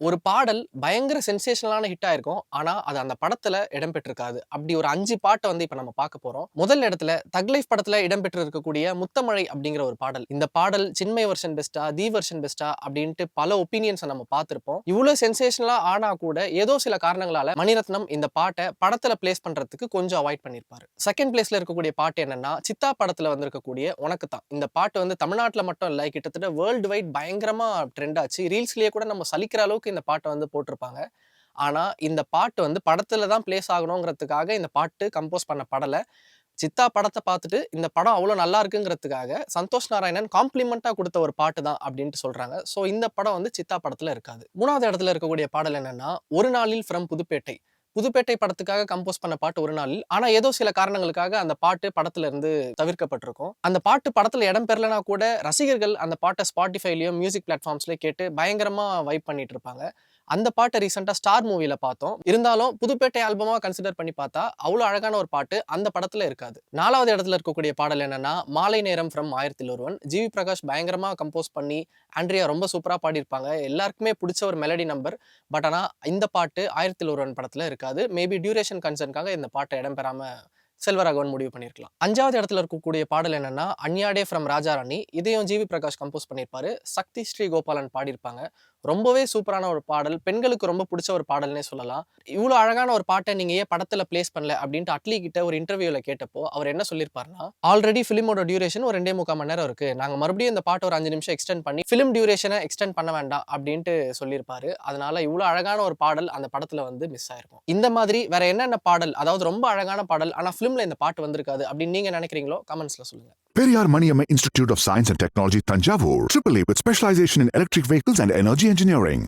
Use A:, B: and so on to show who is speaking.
A: ஒரு பாடல் பயங்கர சென்சேஷனலான ஹிட் ஆயிருக்கும். ஆனா, அது அந்த படத்துல இடம்பெற்றிருக்காது. அப்படி ஒரு 5 பாட்ட வந்து இப்ப நம்ம பார்க்க போறோம். முதல் இடத்துல தக் லைஃப் படத்துல இடம்பெற்று இருக்கக்கூடிய முத்தமழை அப்படிங்கிற ஒரு பாடல். இந்த பாடல் சின்மய் வெர்ஷன் பெஸ்ட்டா, தி வெர்ஷன் பெஸ்ட்டா அப்படின்ட்டு பல ஒப்பீனியன்ஸ நம்ம பார்த்திருப்போம். இவ்ளோ சென்சேஷனலா ஆனா கூட ஏதோ சில காரணங்களால மணிரத்னம் இந்த பாட்ட படத்துல பிளேஸ் பண்றதுக்கு கொஞ்சம் அவாய்ட் பண்ணியிருப்பாரு. செகண்ட் பிளேஸ்ல இருக்கக்கூடிய பாட்டு என்னன்னா, சித்தா படத்துல வந்திருக்கக்கூடிய உனக்கு தான். இந்த பாட்டு வந்து தமிழ்நாட்டுல மட்டும் இல்ல, கிட்டத்தட்ட வேர்ல்டு வைட் பயங்கரமா ட்ரெண்ட் ஆச்சு. ரீல்ஸ்லயே கூட நம்ம சலிக்கிற அளவுக்கு இந்த பாட்ட வந்து போட்டிருப்பாங்க. ஆனா, இந்த பாட்டு வந்து படத்துல தான் பிளேஸ் ஆகணும்ங்கிறதுக்காக இந்த பாட்டு கம்போஸ் பண்ணப்படல. சித்தா படத்த பார்த்துட்டு, இந்த படம் அவ்ளோ நல்லா இருக்குங்கிறதுக்காக சந்தோஷ் நாராயணன் காம்ப்ளிமென்ட்டா குடுத்த ஒரு பாட்டு தான் அப்டின்ட்டு சொல்றாங்க. ஸோ இந்த படம் வந்து சித்தா படத்துல இருக்காது. 3வது இடத்துல இருக்கக்கூடிய பாடல் என்னன்னா, ஒரு நாளில் ஃப்ரம் புதுப்பேட்டை. புதுப்பேட்டை படத்துக்காக கம்போஸ் பண்ண பாட்டு ஒரு நாளில். ஆனா ஏதோ சில காரணங்களுக்காக அந்த பாட்டு படத்துல இருந்து தவிர்க்கப்பட்டிருக்கும். அந்த பாட்டு படத்துல இடம் பெறலனா கூட ரசிகர்கள் அந்த பாட்ட Spotifyலயும், மியூசிக் பிளாட்ஃபார்ம்ஸ்லயும் கேட்டு பயங்கரமா வைப் பண்ணிட்டு இருப்பாங்க. அந்த பாட்ட ரீசென்ட்டா ஸ்டார் மூவில பார்த்தோம். இருந்தாலும் புதுப்பேட்டை ஆல்பமா கன்சிடர் பண்ணி பார்த்தா, அவ்ளோ அழகான ஒரு பாட்டு அந்த படத்துல இருக்காது. 4வது இடத்துல இருக்கக்கூடிய பாடல் என்னன்னா, மாலை நேரம் ஃப்ரம் ஆயிரத்தில் ஒருவன். ஜிவி பிரகாஷ் பயங்கரமா கம்போஸ் பண்ணி, ஆண்ட்ரியா ரொம்ப சூப்பரா பாடியிருப்பாங்க. எல்லாருக்குமே புடிச்ச ஒரு மெலடி நம்பர். பட் ஆனா, இந்த பாட்டு ஆயிரத்தில் ஒருவன் படத்துல இருக்காது. மேபி டியூரேஷன் கன்சர்ன்க்காக இந்த பாட்டு இடம்பெறாம செல்வராகவன் முடிவு பண்ணியிருக்கலாம். 5வது இடத்துல இருக்கக்கூடிய பாடல் என்னன்னா, அன்யாடே ஃப்ரம் ராஜாராணி. இதையும் ஜிவி பிரகாஷ் கம்போஸ் பண்ணியிருப்பாரு. சக்தி ஸ்ரீ கோபாலன் பாடியிருப்பாங்க. ரொம்பவே சூப்பரான ஒரு பாடல். பெண்களுக்கு ரொம்ப புடிச்ச ஒரு பாடல்னே சொல்லலாம். இவ்ளோ அழகான ஒரு பாட்ட நீங்க ஏன் படத்துல பிளேஸ் பண்ணல அப்டின்ட்டு அட்லி கிட்ட ஒரு இன்டர்வியூல கேட்டப்போ, அவர் என்ன சொல்லியிருப்பாருன்னா, ஆல்ரெடி ஃபிலிமோட டியூரேஷன் ஒரு 2.25 மணி நேரம் இருக்கு. நாங்க மறுபடியும் இந்த பாட்ட ஒரு 5 நிமிஷம் எக்ஸ்டெண்ட் பண்ணி ஃபிலிம் டியூரேஷன எக்ஸ்டெண்ட் பண்ண வேண்டாம் அப்டின்ட்டு சொல்லியிருப்பாரு. அதனால இவ்ளோ அழகான ஒரு பாடல் அந்த படத்துல வந்து மிஸ் ஆயிருக்கும். இந்த மாதிரி வேற என்னென்ன பாடல், அதாவது ரொம்ப அழகான பாடல் ஆனா ஃபிலிம்ல இந்த பாட்டு வந்திருக்காது அப்டின்னு நீங்க நினைக்கிறீங்களோ கமெண்ட்ஸ்ல சொல்லுங்க.
B: Periyar Maniamma Institute of Science and Technology, Tanjavur, AAA with specialization in electric vehicles and energy engineering.